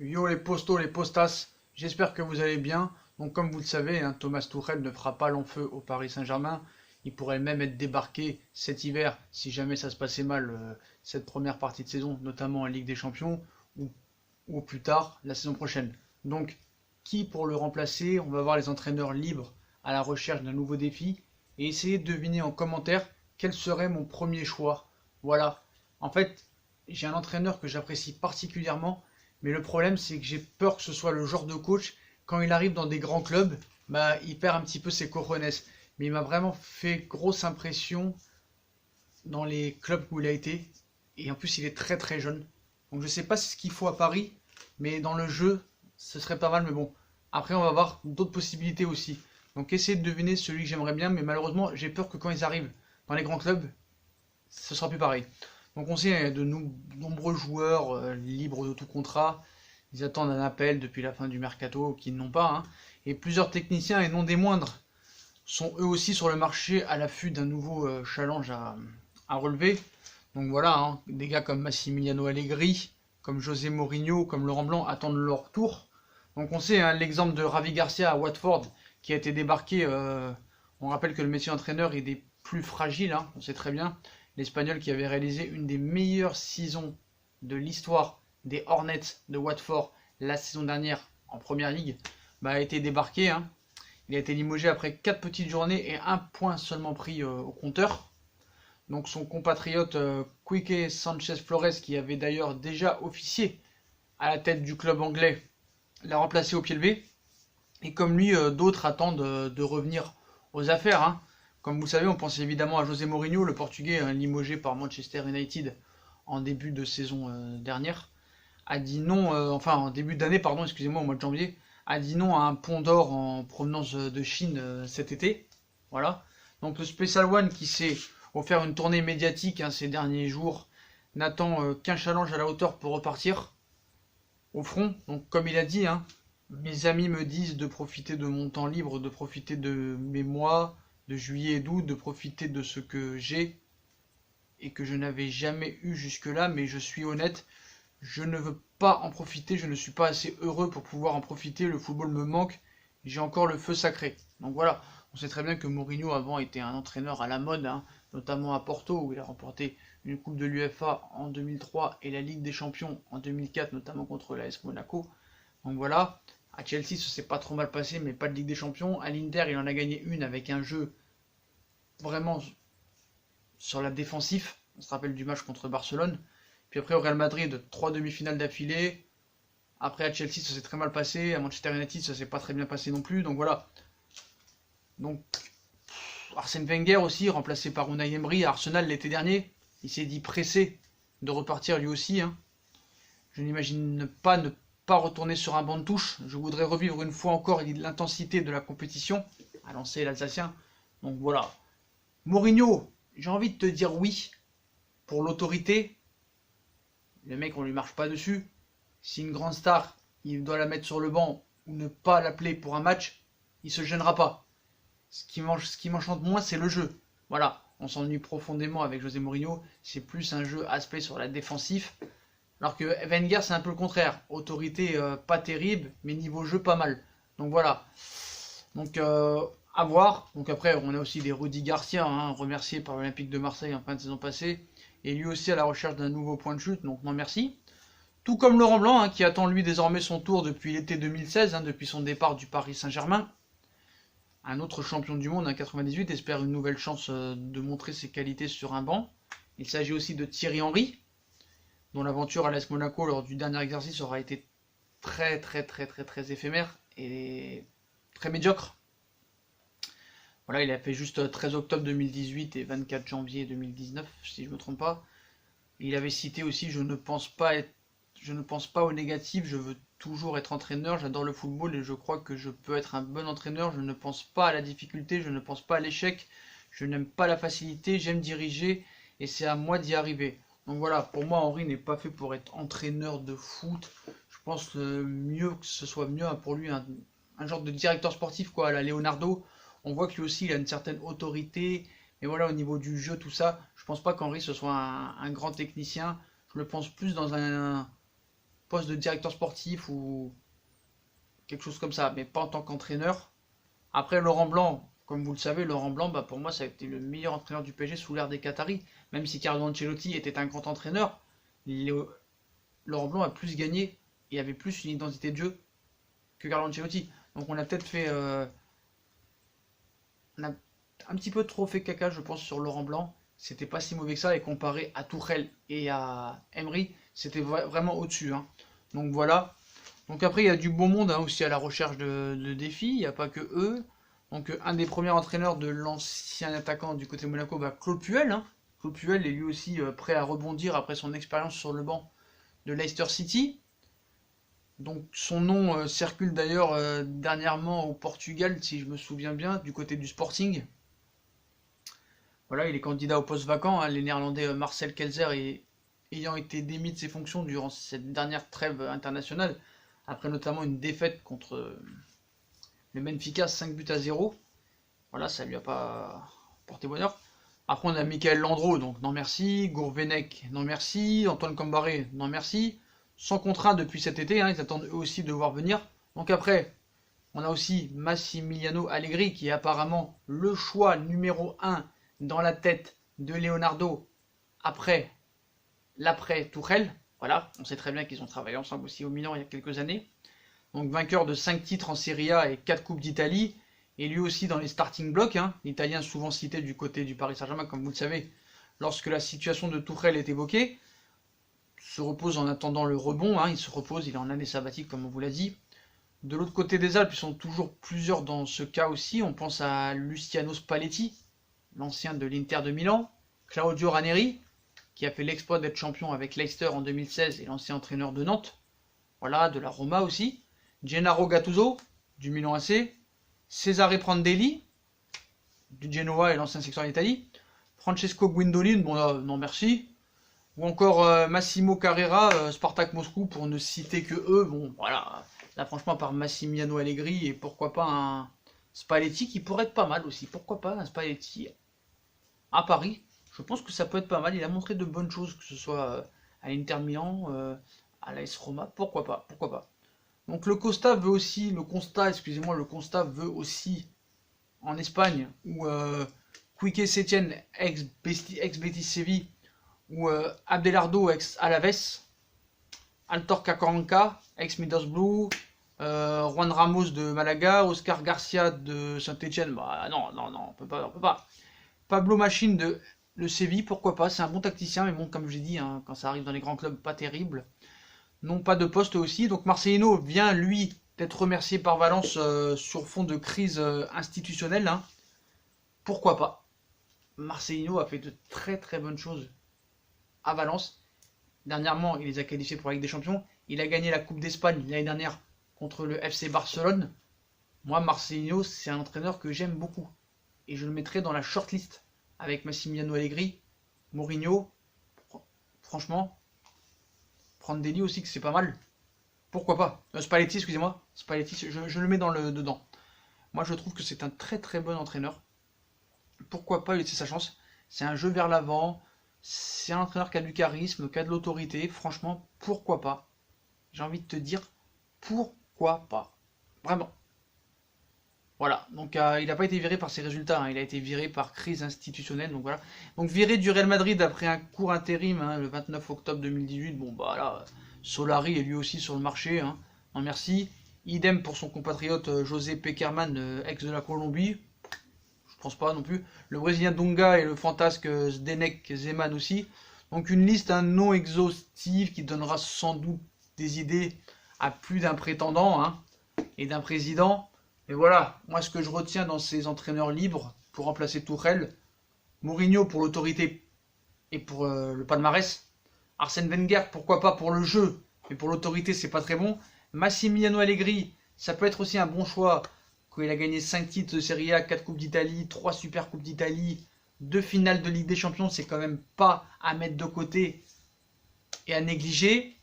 Yo les postos, les postas, j'espère que vous allez bien. Donc comme vous le savez, hein, Thomas Tuchel ne fera pas long feu au Paris Saint-Germain. Il pourrait même être débarqué cet hiver si jamais ça se passait mal cette première partie de saison, notamment en Ligue des Champions, ou, ou plus tard la saison prochaine. Donc qui pour le remplacer? On va voir les entraîneurs libres à la recherche d'un nouveau défi et essayer de deviner en commentaire quel serait mon premier choix. Voilà. En fait, j'ai un entraîneur que j'apprécie particulièrement, mais le problème, c'est que j'ai peur que ce soit le genre de coach, quand il arrive dans des grands clubs, bah, il perd un petit peu ses cojones. Mais il m'a vraiment fait grosse impression dans les clubs où il a été. Et en plus, il est très très jeune. Donc je sais pas ce qu'il faut à Paris, mais dans le jeu, ce serait pas mal. Mais bon, après, on va voir d'autres possibilités aussi. Donc essayez de deviner celui que j'aimerais bien, mais malheureusement, j'ai peur que quand ils arrivent dans les grands clubs, ce sera plus pareil. Donc on sait, il y a de nombreux joueurs libres de tout contrat. Ils attendent un appel depuis la fin du mercato qu'ils n'ont pas, hein. Et plusieurs techniciens, et non des moindres, sont eux aussi sur le marché à l'affût d'un nouveau challenge à relever. Donc voilà, hein, des gars comme Massimiliano Allegri, comme José Mourinho, comme Laurent Blanc attendent leur tour. Donc on sait, hein, l'exemple de Ravi Garcia à Watford qui a été débarqué. On rappelle que le métier entraîneur est des plus fragiles, hein, on sait très bien. L'Espagnol qui avait réalisé une des meilleures saisons de l'histoire des Hornets de Watford la saison dernière en première ligue, bah, a été débarqué, hein. Il a été limogé après 4 petites journées et un point seulement pris au compteur. Donc son compatriote Quique Sanchez Flores, qui avait d'ailleurs déjà officié à la tête du club anglais, l'a remplacé au pied levé. Et comme lui, d'autres attendent de revenir aux affaires, hein. Comme vous le savez, on pense évidemment à José Mourinho, le Portugais limogé par Manchester United en début de saison dernière, a dit non, enfin en début d'année, pardon, excusez-moi, au mois de janvier, a dit non à un pont d'or en provenance de Chine cet été. Voilà. Donc le Special One qui s'est offert une tournée médiatique, hein, ces derniers jours n'attend qu'un challenge à la hauteur pour repartir au front. Donc comme il a dit, hein, mes amis me disent de profiter de mon temps libre, de profiter de mes mois, de juillet et d'août, de profiter de ce que j'ai et que je n'avais jamais eu jusque-là, mais je suis honnête, je ne veux pas en profiter, je ne suis pas assez heureux pour pouvoir en profiter, le football me manque, j'ai encore le feu sacré. Donc voilà, on sait très bien que Mourinho avant était un entraîneur à la mode, hein, notamment à Porto où il a remporté une coupe de l'UEFA en 2003 et la Ligue des Champions en 2004, notamment contre l'AS Monaco. Donc voilà, à Chelsea ça s'est pas trop mal passé, mais pas de Ligue des Champions. À l'Inter il en a gagné une avec un jeu vraiment sur la défensive. On se rappelle du match contre Barcelone. Puis après au Real Madrid, 3 demi-finales d'affilée. Après à Chelsea, ça s'est très mal passé. À Manchester United, ça s'est pas très bien passé non plus. Donc voilà. Donc Arsène Wenger aussi, remplacé par Unai Emery à Arsenal l'été dernier. Il s'est dit pressé de repartir lui aussi, hein. Je n'imagine pas ne pas retourner sur un banc de touche. Je voudrais revivre une fois encore l'intensité de la compétition, a lancé l'Alsacien. Donc voilà. Mourinho, j'ai envie de te dire oui pour l'autorité. Le mec, on lui marche pas dessus. Si une grande star, il doit la mettre sur le banc ou ne pas l'appeler pour un match, il se gênera pas. Ce qui m'enchante moins, c'est le jeu. Voilà, on s'ennuie profondément avec José Mourinho. C'est plus un jeu aspect sur la défensive. Alors que Wenger, c'est un peu le contraire. Autorité pas terrible, mais niveau jeu pas mal. Donc voilà. Donc à voir. Donc après, on a aussi des Rudy Garcia, hein, remercié par l'Olympique de Marseille en fin de saison passée. Et lui aussi à la recherche d'un nouveau point de chute. Donc non merci. Tout comme Laurent Blanc, hein, qui attend lui désormais son tour depuis l'été 2016, hein, depuis son départ du Paris Saint-Germain. Un autre champion du monde, en 98, espère une nouvelle chance de montrer ses qualités sur un banc. Il s'agit aussi de Thierry Henry, dont l'aventure à l'AS Monaco lors du dernier exercice aura été très éphémère et très médiocre. Voilà, il a fait juste 13 octobre 2018 et 24 janvier 2019, si je ne me trompe pas. Il avait cité aussi je ne pense pas au négatif, je veux toujours être entraîneur, j'adore le football et je crois que je peux être un bon entraîneur, je ne pense pas à la difficulté, je ne pense pas à l'échec, je n'aime pas la facilité, j'aime diriger et c'est à moi d'y arriver. Donc voilà, pour moi Henry n'est pas fait pour être entraîneur de foot. Je pense mieux que ce soit mieux pour lui un genre de directeur sportif quoi, à la Leonardo. On voit que lui aussi il a une certaine autorité, mais voilà au niveau du jeu tout ça, je pense pas qu'Henry ce soit un grand technicien. Je le pense plus dans poste de directeur sportif ou quelque chose comme ça, mais pas en tant qu'entraîneur. Après, Laurent Blanc, comme vous le savez, Laurent Blanc, bah, pour moi, ça a été le meilleur entraîneur du PSG sous l'ère des Qataris. Même si Carlo Ancelotti était un grand entraîneur, Laurent Blanc a plus gagné et avait plus une identité de jeu que Carlo Ancelotti. Donc on a peut-être fait... on a un petit peu trop fait caca, je pense, sur Laurent Blanc. C'était pas si mauvais que ça, et comparé à Tourelle et à Emery, c'était vraiment au-dessus, hein. Donc voilà. Donc après, il y a du beau monde, hein, aussi à la recherche de défis. Il n'y a pas que eux. Donc un des premiers entraîneurs de l'ancien attaquant du côté de Monaco, bah, Claude Puel, hein. Claude Puel est lui aussi prêt à rebondir après son expérience sur le banc de Leicester City. Donc son nom circule d'ailleurs dernièrement au Portugal, si je me souviens bien, du côté du Sporting. Voilà, il est candidat au poste vacant, hein. Les Néerlandais Marcel Kelzer ayant été démis de ses fonctions durant cette dernière trêve internationale, après notamment une défaite contre le Benfica 5 buts à 0. Voilà, ça lui a pas porté bonheur. Après, on a Michael Landreau, donc non merci. Gourvenec, non merci. Antoine Cambaré, non merci. Sans contrat depuis cet été, hein, ils attendent eux aussi de voir venir. Donc après, on a aussi Massimiliano Allegri, qui est apparemment le choix numéro 1 dans la tête de Leonardo après l'après Tourelle. Voilà, on sait très bien qu'ils ont travaillé ensemble aussi au Milan il y a quelques années. Donc vainqueur de 5 titres en Serie A et 4 Coupes d'Italie. Et lui aussi dans les starting blocks, hein. L'Italien souvent cité du côté du Paris Saint-Germain, comme vous le savez, lorsque la situation de Tourelle est évoquée. Se repose en attendant le rebond, hein. Il se repose, il est en année sabbatique comme on vous l'a dit. De l'autre côté des Alpes, ils sont toujours plusieurs dans ce cas aussi. On pense à Luciano Spalletti, l'ancien de l'Inter de Milan. Claudio Ranieri, qui a fait l'exploit d'être champion avec Leicester en 2016 et l'ancien entraîneur de Nantes. Voilà, de la Roma aussi. Gennaro Gattuso, du Milan AC. Cesare Prandelli, du Genoa et l'ancien secteur d'Italie. Francesco Guindolin, bon là, non merci. Ou encore Massimo Carrera, Spartak Moscou, pour ne citer que eux. Bon, voilà. Là, franchement, par Massimiliano Allegri et pourquoi pas un Spalletti qui pourrait être pas mal aussi. Pourquoi pas un Spalletti à Paris? Je pense que ça peut être pas mal. Il a montré de bonnes choses, que ce soit à l'Inter Milan, à l'AS Roma. Pourquoi pas? Pourquoi pas? Donc le constat veut aussi, le constat veut aussi en Espagne où Quique Setien ex-Betis Séville ou Abelardo ex Alaves, Altor Cacaranca ex Middlesbrough, Juan Ramos de Malaga, Oscar Garcia de Saint-Etienne, bah non, on peut pas. Pablo Machine de le Séville, pourquoi pas, c'est un bon tacticien, mais bon, comme j'ai dit, hein, quand ça arrive dans les grands clubs, pas terrible. Non, pas de poste aussi. Donc Marcelino vient, lui, d'être remercié par Valence sur fond de crise institutionnelle, hein. Pourquoi pas? Marcelino a fait de très très bonnes choses à Valence. Dernièrement, il les a qualifiés pour la Ligue des Champions. Il a gagné la Coupe d'Espagne l'année dernière contre le FC Barcelone. Moi, Marcelino, c'est un entraîneur que j'aime beaucoup. Et je le mettrai dans la shortlist avec Massimiliano Allegri, Mourinho. Franchement, Prandelli aussi, que c'est pas mal. Pourquoi pas? Spalletti, excusez-moi. Spalletti, je le mets dedans. Moi, je trouve que c'est un très très bon entraîneur. Pourquoi pas lui laisser sa chance? C'est un jeu vers l'avant. C'est un entraîneur qui a du charisme, qui a de l'autorité. Franchement, pourquoi pas? J'ai envie de te dire, pourquoi pas? Vraiment. Voilà, donc il n'a pas été viré par ses résultats, hein. Il a été viré par crise institutionnelle, donc voilà. Donc viré du Real Madrid après un court intérim, hein, le 29 octobre 2018, bon bah là, Solari est lui aussi sur le marché, hein. Non merci. Idem pour son compatriote José Pekerman, ex de la Colombie, je pense pas non plus. Le Brésilien Dunga et le fantasque Zdenek Zeman aussi. Donc une liste non exhaustive qui donnera sans doute des idées à plus d'un prétendant, hein, et d'un président. Et voilà, moi ce que je retiens dans ces entraîneurs libres pour remplacer Tourelle, Mourinho pour l'autorité et pour le palmarès, Arsène Wenger pourquoi pas pour le jeu, mais pour l'autorité c'est pas très bon, Massimiliano Allegri, ça peut être aussi un bon choix, quand il a gagné 5 titres de Serie A, 4 Coupes d'Italie, 3 Super Coupes d'Italie, 2 finales de Ligue des Champions, c'est quand même pas à mettre de côté et à négliger.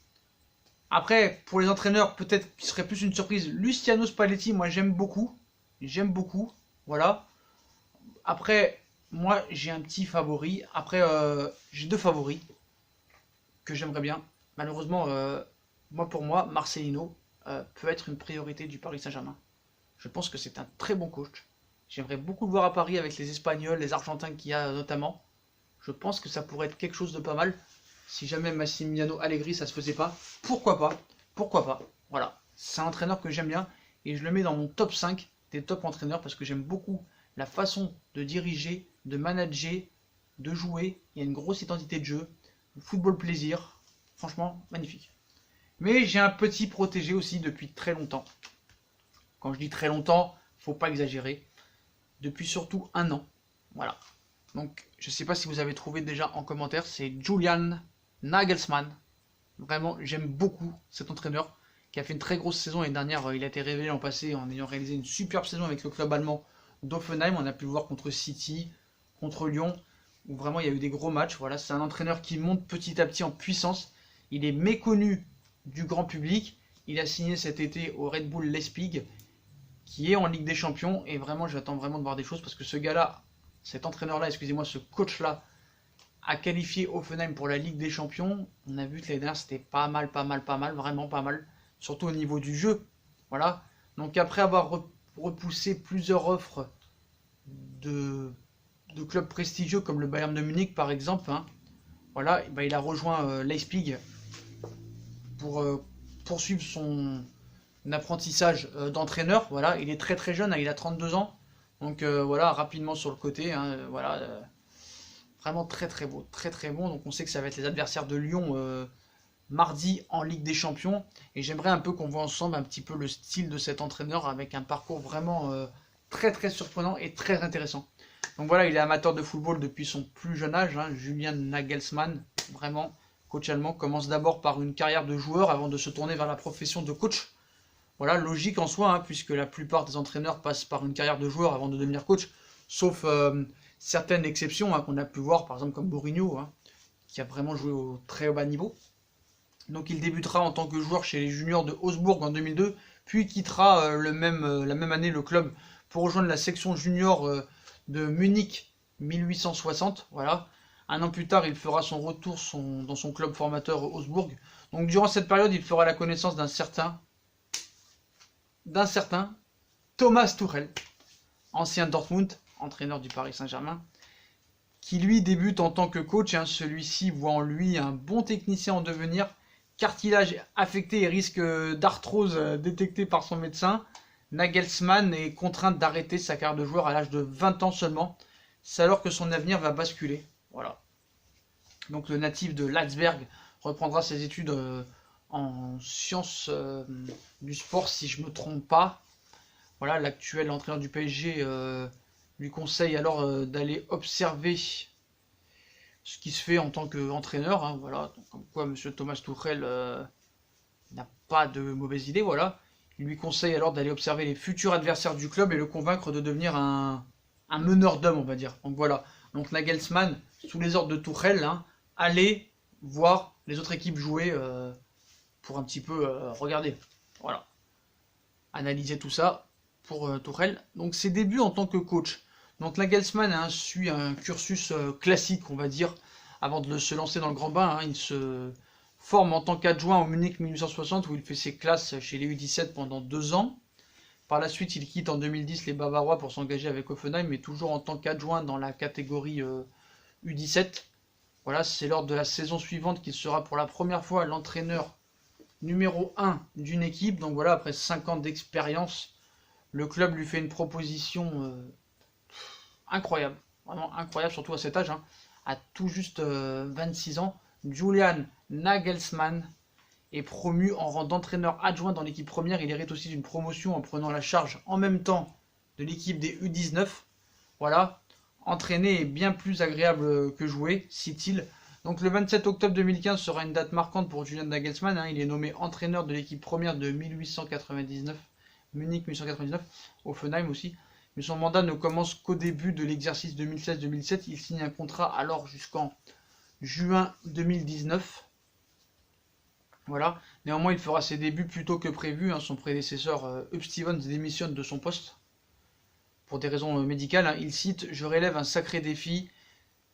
Après, pour les entraîneurs, peut-être qu'il serait plus une surprise. Luciano Spalletti, moi j'aime beaucoup. J'aime beaucoup. Voilà. Après, moi j'ai un petit favori. Après, j'ai deux favoris que j'aimerais bien. Malheureusement, pour moi, Marcelino peut être une priorité du Paris Saint-Germain. Je pense que c'est un très bon coach. J'aimerais beaucoup le voir à Paris avec les Espagnols, les Argentins qu'il y a notamment. Je pense que ça pourrait être quelque chose de pas mal. Si jamais Massimiliano Allegri ça se faisait pas, pourquoi pas? Pourquoi pas? Voilà, c'est un entraîneur que j'aime bien et je le mets dans mon top 5 des top entraîneurs parce que j'aime beaucoup la façon de diriger, de manager, de jouer. Il y a une grosse identité de jeu, football plaisir, franchement magnifique. Mais j'ai un petit protégé aussi depuis très longtemps. Quand je dis très longtemps, faut pas exagérer. Depuis surtout un an. Voilà. Donc, je ne sais pas si vous avez trouvé déjà en commentaire, c'est Julian Nagelsmann. Vraiment, j'aime beaucoup cet entraîneur qui a fait une très grosse saison l'année dernière. Il a été révélé l'an passé en ayant réalisé une superbe saison avec le club allemand d'Offenheim. On a pu le voir contre City, contre Lyon, où vraiment il y a eu des gros matchs. Voilà, c'est un entraîneur qui monte petit à petit en puissance. Il est méconnu du grand public. Il a signé cet été au Red Bull Leipzig, qui est en Ligue des Champions. Et vraiment, j'attends vraiment de voir des choses parce que ce gars-là, cet entraîneur-là, excusez-moi, ce coach-là, a qualifié Hoffenheim pour la Ligue des Champions. On a vu que l'année dernière, c'était pas mal, vraiment pas mal. Surtout au niveau du jeu. Voilà. Donc après avoir repoussé plusieurs offres de clubs prestigieux comme le Bayern de Munich par exemple, hein, voilà, bah, il a rejoint Leipzig pour poursuivre son apprentissage d'entraîneur. Voilà, il est très très jeune, hein, il a 32 ans. Donc voilà, rapidement sur le côté, hein, voilà, vraiment très très beau, très très bon. Donc on sait que ça va être les adversaires de Lyon mardi en Ligue des Champions. Et j'aimerais un peu qu'on voit ensemble un petit peu le style de cet entraîneur avec un parcours vraiment très très surprenant et très intéressant. Donc voilà, il est amateur de football depuis son plus jeune âge, hein, Julian Nagelsmann, vraiment coach allemand, commence d'abord par une carrière de joueur avant de se tourner vers la profession de coach. Voilà, logique en soi, hein, puisque la plupart des entraîneurs passent par une carrière de joueur avant de devenir coach, sauf certaines exceptions hein, qu'on a pu voir, par exemple comme Mourinho, hein, qui a vraiment joué au très bas niveau. Donc il débutera en tant que joueur chez les juniors de Augsbourg en 2002, puis quittera la même année le club pour rejoindre la section junior de Munich 1860. Voilà. Un an plus tard, il fera son retour dans son club formateur Augsbourg. Donc durant cette période, il fera la connaissance d'un certain Thomas Tuchel, ancien Dortmund, entraîneur du Paris Saint-Germain, qui lui débute en tant que coach. Hein. Celui-ci voit en lui un bon technicien en devenir, cartilage affecté et risque d'arthrose détecté par son médecin. Nagelsmann est contraint d'arrêter sa carrière de joueur à l'âge de 20 ans seulement. C'est alors que son avenir va basculer. Voilà. Donc le natif de Landsberg reprendra ses études en sciences du sport, si je ne me trompe pas. Voilà, l'actuel entraîneur du PSG lui conseille alors d'aller observer ce qui se fait en tant qu'entraîneur. Hein, voilà, donc, comme quoi M. Thomas Tuchel n'a pas de mauvaise idée. Voilà. Il lui conseille alors d'aller observer les futurs adversaires du club et le convaincre de devenir un meneur d'hommes, on va dire. Donc voilà. Donc Nagelsmann, sous les ordres de Tuchel, hein, allez voir les autres équipes jouer pour un petit peu regarder. Voilà. Analyser tout ça pour Tuchel. Donc ses débuts en tant que coach. Donc Nagelsmann hein, suit un cursus classique, on va dire, avant de se lancer dans le grand bain. Hein, il se forme en tant qu'adjoint au Munich 1860 où il fait ses classes chez les U17 pendant 2 ans. Par la suite, il quitte en 2010 les Bavarois pour s'engager avec Hoffenheim, mais toujours en tant qu'adjoint dans la catégorie U17. Voilà, c'est lors de la saison suivante qu'il sera pour la première fois l'entraîneur numéro 1 d'une équipe. Donc voilà, après 5 ans d'expérience, le club lui fait une proposition incroyable. Vraiment incroyable, surtout à cet âge, hein, à tout juste 26 ans. Julian Nagelsmann est promu en rang d'entraîneur adjoint dans l'équipe première. Il hérite aussi d'une promotion en prenant la charge en même temps de l'équipe des U19. Voilà, entraîner est bien plus agréable que jouer, cite-t-il. Donc le 27 octobre 2015 sera une date marquante pour Julian Nagelsmann. Hein. Il est nommé entraîneur de l'équipe première de 1899, Munich 1899, Hoffenheim aussi. Mais son mandat ne commence qu'au début de l'exercice 2016-2017. Il signe un contrat alors jusqu'en juin 2019. Voilà. Néanmoins, il fera ses débuts plus tôt que prévu. Hein. Son prédécesseur, Huub Stevens, démissionne de son poste pour des raisons médicales. Hein. Il cite « Je relève un sacré défi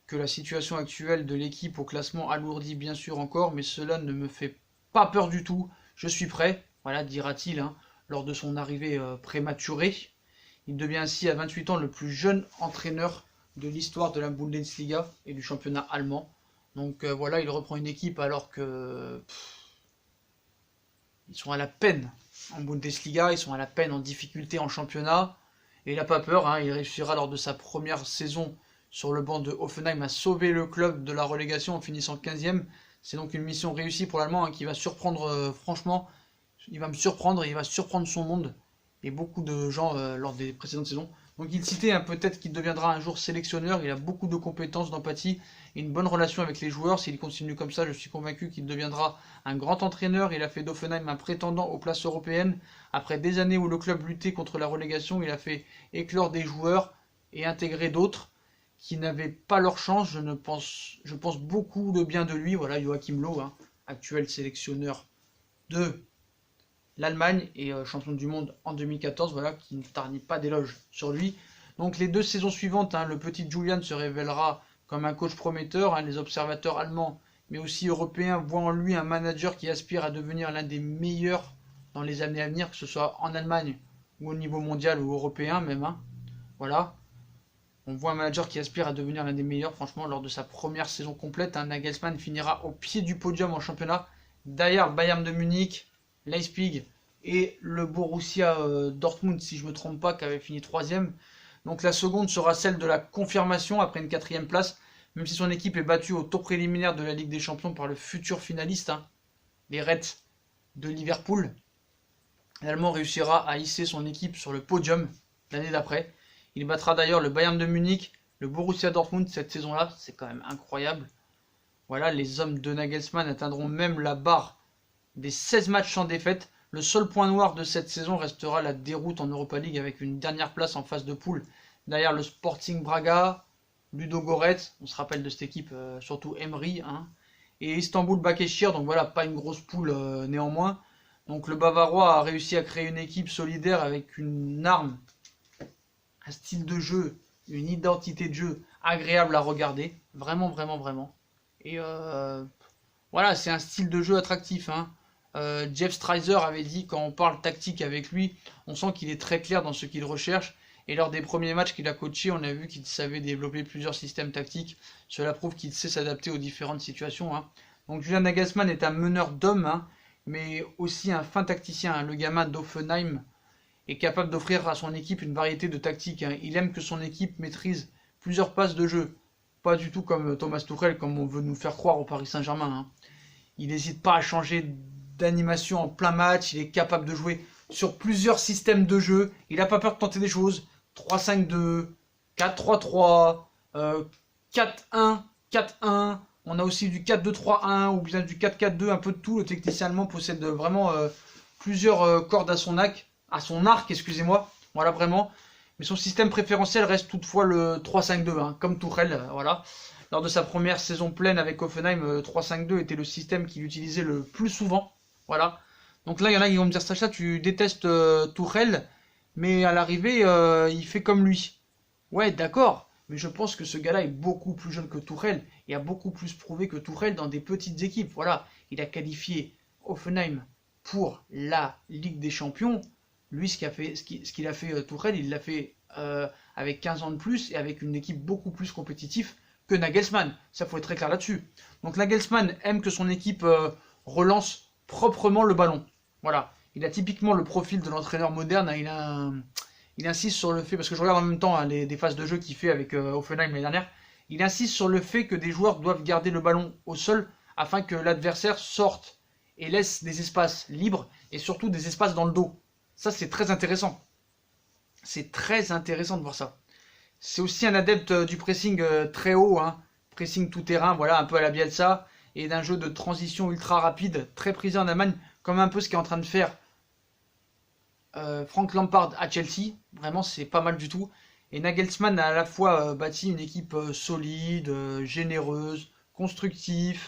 que la situation actuelle de l'équipe au classement alourdit bien sûr encore, mais cela ne me fait pas peur du tout. je suis prêt, voilà, dira-t-il, hein, lors de son arrivée prématurée. Il devient ainsi à 28 ans le plus jeune entraîneur de l'histoire de la Bundesliga et du championnat allemand. Donc voilà, il reprend une équipe alors que ils sont à la peine en Bundesliga, ils sont à la peine en difficulté en championnat. Et il n'a pas peur, hein, il réussira lors de sa première saison sur le banc de Hoffenheim à sauver le club de la relégation en finissant 15e. C'est donc une mission réussie pour l'Allemand, hein, qui va surprendre, franchement, il va me surprendre, il va surprendre son monde et beaucoup de gens lors des précédentes saisons. Donc il citait, hein, peut-être qu'il deviendra un jour sélectionneur, il a beaucoup de compétences, d'empathie et une bonne relation avec les joueurs. S'il continue comme ça, je suis convaincu qu'il deviendra un grand entraîneur. Il a fait d'Hoffenheim un prétendant aux places européennes. Après des années où le club luttait contre la relégation, il a fait éclore des joueurs et intégrer d'autres qui n'avaient pas leur chance. Je pense beaucoup de bien de lui. Voilà, Joachim Löw, hein, actuel sélectionneur de l'Allemagne et champion du monde en 2014, voilà, qui ne tarnit pas d'éloges sur lui. Donc les 2 saisons suivantes, hein, le petit Julian se révélera comme un coach prometteur. Hein, les observateurs allemands, mais aussi européens, voient en lui un manager qui aspire à devenir l'un des meilleurs dans les années à venir, que ce soit en Allemagne ou au niveau mondial ou européen même. Hein. Voilà. On voit un manager qui aspire à devenir l'un des meilleurs. Franchement, lors de sa première saison complète, hein, Nagelsmann finira au pied du podium en championnat, derrière Bayern de Munich, Leipzig et le Borussia Dortmund, si je ne me trompe pas, qui avait fini 3e. Donc la seconde sera celle de la confirmation après une 4e place, même si son équipe est battue au tour préliminaire de la Ligue des Champions par le futur finaliste, hein, les Reds de Liverpool. L'Allemand réussira à hisser son équipe sur le podium l'année d'après. Il battra d'ailleurs le Bayern de Munich, le Borussia Dortmund cette saison-là, c'est quand même incroyable. Voilà, les hommes de Nagelsmann atteindront même la barre des 16 matchs sans défaite. Le seul point noir de cette saison restera la déroute en Europa League avec une dernière place en phase de poule derrière le Sporting Braga, Ludo Goretz, on se rappelle de cette équipe, surtout Emery, hein, et Istanbul Bakeshir, donc voilà, pas une grosse poule néanmoins. Donc le Bavarois a réussi à créer une équipe solidaire avec une arme, un style de jeu, une identité de jeu agréable à regarder, vraiment, vraiment, vraiment. Et voilà, c'est un style de jeu attractif, hein. Jeff Streiser avait dit, quand on parle tactique avec lui, on sent qu'il est très clair dans ce qu'il recherche. Et lors des premiers matchs qu'il a coachés, on a vu qu'il savait développer plusieurs systèmes tactiques. Cela prouve qu'il sait s'adapter aux différentes situations, hein. Donc Julian Nagelsmann est un meneur d'hommes, hein, mais aussi un fin tacticien, hein. Le gamin d'Hoffenheim est capable d'offrir à son équipe une variété de tactiques, hein. Il aime que son équipe maîtrise plusieurs passes de jeu. Pas du tout comme Thomas Tuchel, comme on veut nous faire croire au Paris Saint-Germain, hein. Il n'hésite pas à changer d'animation en plein match, il est capable de jouer sur plusieurs systèmes de jeu, il n'a pas peur de tenter des choses. 3-5-2, 4-3-3, 4-1, 4-1, on a aussi du 4-2-3-1 ou bien du 4-4-2, un peu de tout. Le technicien allemand possède vraiment plusieurs cordes à son arc, excusez-moi, voilà vraiment. Mais son système préférentiel reste toutefois le 3-5-2, hein, comme Tuchel, voilà. Lors de sa première saison pleine avec Hoffenheim, 3-5-2 était le système qu'il utilisait le plus souvent. Voilà. Donc là, il y en a qui vont me dire, Sacha, tu détestes Tuchel, mais à l'arrivée, il fait comme lui. Ouais, d'accord, mais je pense que ce gars-là est beaucoup plus jeune que Tuchel et a beaucoup plus prouvé que Tuchel dans des petites équipes. Voilà, il a qualifié Hoffenheim pour la Ligue des Champions. Lui, ce qu'il a fait Tuchel, il l'a fait avec 15 ans de plus et avec une équipe beaucoup plus compétitive que Nagelsmann. Ça, faut être très clair là-dessus. Donc Nagelsmann aime que son équipe relance proprement le ballon. Voilà. Il a typiquement le profil de l'entraîneur moderne. Il insiste sur le fait, parce que je regarde en même temps, hein, des phases de jeu qu'il fait avec Hoffenheim l'année dernière, il insiste sur le fait que des joueurs doivent garder le ballon au sol afin que l'adversaire sorte et laisse des espaces libres et surtout des espaces dans le dos. Ça, c'est très intéressant. C'est très intéressant de voir ça. C'est aussi un adepte du pressing très haut, hein, pressing tout terrain, voilà, un peu à la Bielsa, et d'un jeu de transition ultra rapide, très prisé en Allemagne, comme un peu ce qu'est en train de faire Frank Lampard à Chelsea. Vraiment, c'est pas mal du tout. Et Nagelsmann a à la fois bâti une équipe solide, généreuse, constructive,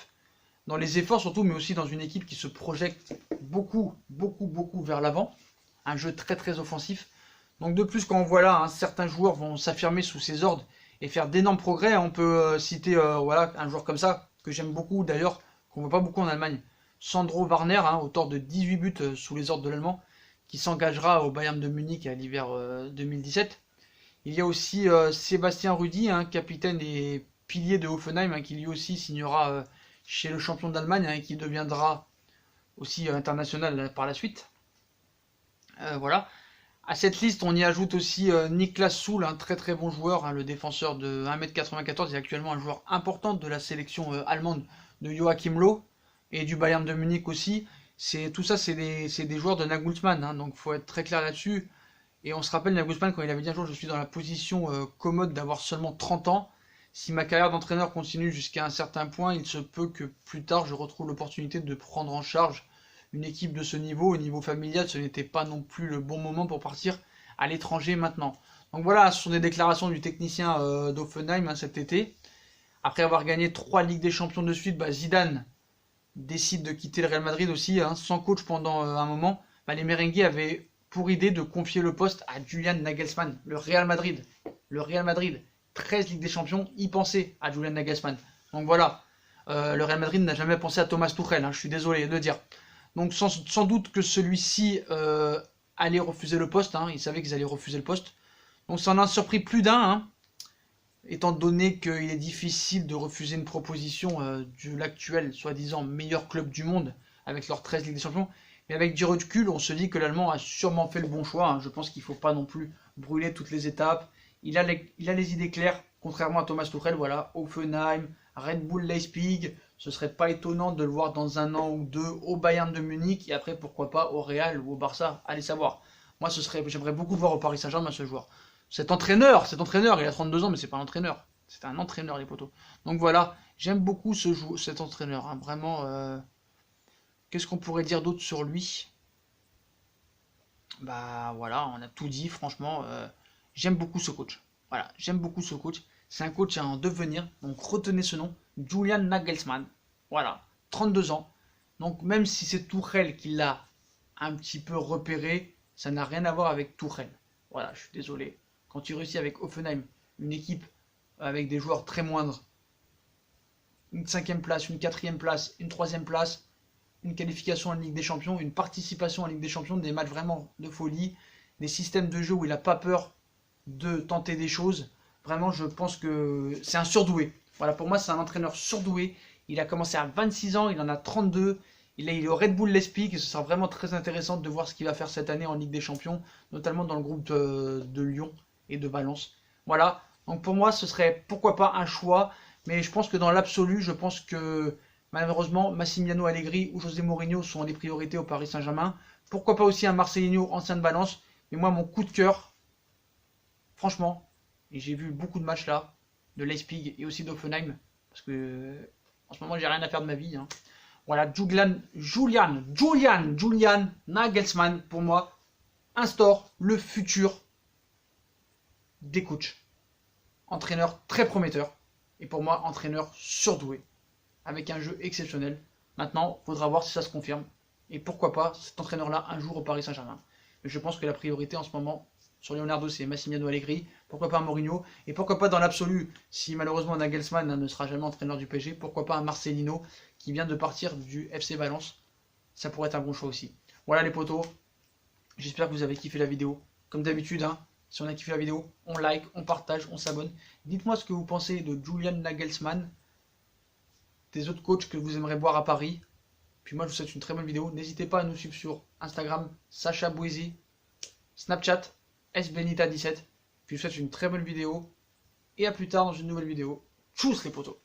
dans les efforts surtout, mais aussi dans une équipe qui se projette beaucoup, beaucoup, beaucoup vers l'avant. Un jeu très, très offensif. Donc de plus, quand on voit là, hein, certains joueurs vont s'affirmer sous ses ordres et faire d'énormes progrès. On peut citer voilà, un joueur comme ça, que j'aime beaucoup d'ailleurs, qu'on ne voit pas beaucoup en Allemagne. Sandro Warner, hein, auteur de 18 buts sous les ordres de l'Allemand, qui s'engagera au Bayern de Munich à l'hiver 2017. Il y a aussi Sébastien Rudi, hein, capitaine et pilier de Hoffenheim, hein, qui lui aussi signera chez le champion d'Allemagne, hein, et qui deviendra aussi international par la suite. Voilà. À cette liste, on y ajoute aussi Niklas Süle, un très très bon joueur, hein, le défenseur de 1m94, il est actuellement un joueur important de la sélection allemande de Joachim Löw et du Bayern de Munich aussi. Tout ça, c'est des joueurs de Nagelsmann, hein, donc il faut être très clair là-dessus. Et on se rappelle Nagelsmann quand il avait dit un jour, je suis dans la position commode d'avoir seulement 30 ans. Si ma carrière d'entraîneur continue jusqu'à un certain point, il se peut que plus tard je retrouve l'opportunité de prendre en charge une équipe de ce niveau. Au niveau familial, ce n'était pas non plus le bon moment pour partir à l'étranger maintenant. Donc voilà, ce sont des déclarations du technicien d'Hoffenheim, hein, cet été. Après avoir gagné 3 Ligues des Champions de suite, Zidane décide de quitter le Real Madrid aussi, hein, sans coach pendant un moment. Les Merengues avaient pour idée de confier le poste à Julian Nagelsmann, le Real Madrid. Le Real Madrid, 13 Ligues des Champions, y pensait à Julian Nagelsmann. Donc voilà, le Real Madrid n'a jamais pensé à Thomas Tuchel, hein, je suis désolé de le dire. Donc sans doute que celui-ci allait refuser le poste, hein, il savait qu'ils allaient refuser le poste. Donc ça en a surpris plus d'un, hein, étant donné qu'il est difficile de refuser une proposition de l'actuel, soi-disant, meilleur club du monde, avec leurs 13 Ligues des Champions. Mais avec du recul, on se dit que l'Allemand a sûrement fait le bon choix, hein. Je pense qu'il ne faut pas non plus brûler toutes les étapes. Il a les idées claires, contrairement à Thomas Tuchel, voilà, Hoffenheim, Red Bull Leipzig. Ce serait pas étonnant de le voir dans un an ou deux au Bayern de Munich, et après pourquoi pas au Real ou au Barça, allez savoir. Moi j'aimerais beaucoup voir au Paris Saint-Germain ce joueur. Cet entraîneur, il a 32 ans, mais c'est pas un entraîneur. C'est un entraîneur, les potos. Donc voilà, j'aime beaucoup cet entraîneur, hein, vraiment. Qu'est-ce qu'on pourrait dire d'autre sur lui? Voilà, on a tout dit, franchement. J'aime beaucoup ce coach. Voilà, j'aime beaucoup ce coach. C'est un coach en devenir, donc retenez ce nom, Julian Nagelsmann. Voilà, 32 ans. Donc même si c'est Tuchel qui l'a un petit peu repéré, ça n'a rien à voir avec Tuchel. Voilà, je suis désolé. Quand tu réussis avec Hoffenheim, une équipe avec des joueurs très moindres, une 5e place, une 4e place, une 3e place, une qualification en Ligue des Champions, une participation en Ligue des Champions, des matchs vraiment de folie, des systèmes de jeu où il n'a pas peur de tenter des choses. Vraiment, je pense que c'est un surdoué. Voilà, pour moi, c'est un entraîneur surdoué. Il a commencé à 26 ans, il en a 32. Il est au Red Bull Leipzig et ce sera vraiment très intéressant de voir ce qu'il va faire cette année en Ligue des Champions, notamment dans le groupe de Lyon et de Valence. Voilà, donc pour moi, ce serait pourquoi pas un choix, mais je pense que dans l'absolu, je pense que malheureusement, Massimiliano Allegri ou José Mourinho sont les priorités au Paris Saint-Germain. Pourquoi pas aussi un Marcelinho, ancien de Valence. Mais moi, mon coup de cœur, franchement, et j'ai vu beaucoup de matchs là, de Leipzig et aussi d'Offenheim, parce que en ce moment, j'ai rien à faire de ma vie, hein. Voilà, Julian Nagelsmann, pour moi, instaure le futur des coachs. Entraîneur très prometteur. Et pour moi, entraîneur surdoué. Avec un jeu exceptionnel. Maintenant, il faudra voir si ça se confirme. Et pourquoi pas cet entraîneur-là un jour au Paris Saint-Germain. Mais je pense que la priorité en ce moment sur Leonardo, c'est Massimiliano Allegri. Pourquoi pas un Mourinho? Et pourquoi pas dans l'absolu, si malheureusement Nagelsmann ne sera jamais entraîneur du PSG, pourquoi pas un Marcelino qui vient de partir du FC Valence? Ça pourrait être un bon choix aussi. Voilà les potos. J'espère que vous avez kiffé la vidéo. Comme d'habitude, hein, si on a kiffé la vidéo, on like, on partage, on s'abonne. Dites-moi ce que vous pensez de Julian Nagelsmann, des autres coachs que vous aimeriez voir à Paris. Puis moi, je vous souhaite une très bonne vidéo. N'hésitez pas à nous suivre sur Instagram, Sacha Bouezi, Snapchat, SBenita17. Puis je vous souhaite une très bonne vidéo. Et à plus tard dans une nouvelle vidéo. Tchuss les potos!